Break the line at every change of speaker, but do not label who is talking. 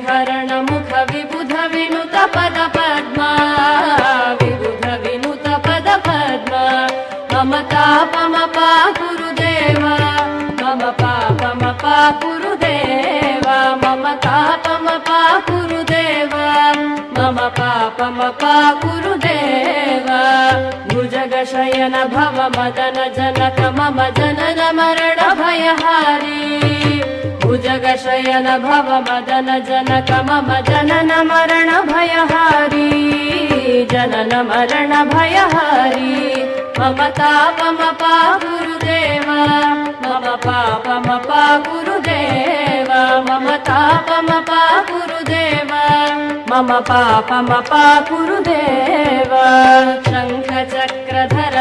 श्रीहरण मुख विबुध विनुत पद पद्मा विबुध विनुत पद पद्मा मम तापमपा गुरुदेवा मम पापमपा गुरुदेवा मम तापमपा गुरुदेवा मम पापमपा गुरुदेवा भुजगशयन भव मदन जनक मम जनन मरण भयहारी भुजगशयन भव मदन जनक मम जनन मरण भयहारी जनन मरण भयहारी मम तापमपा गुरुदेवा मम पापमपा गुरुदेवा मम तापमपा गुरुदेवा मम पापमपा गुरुदेवा शङ्ख चक्रधर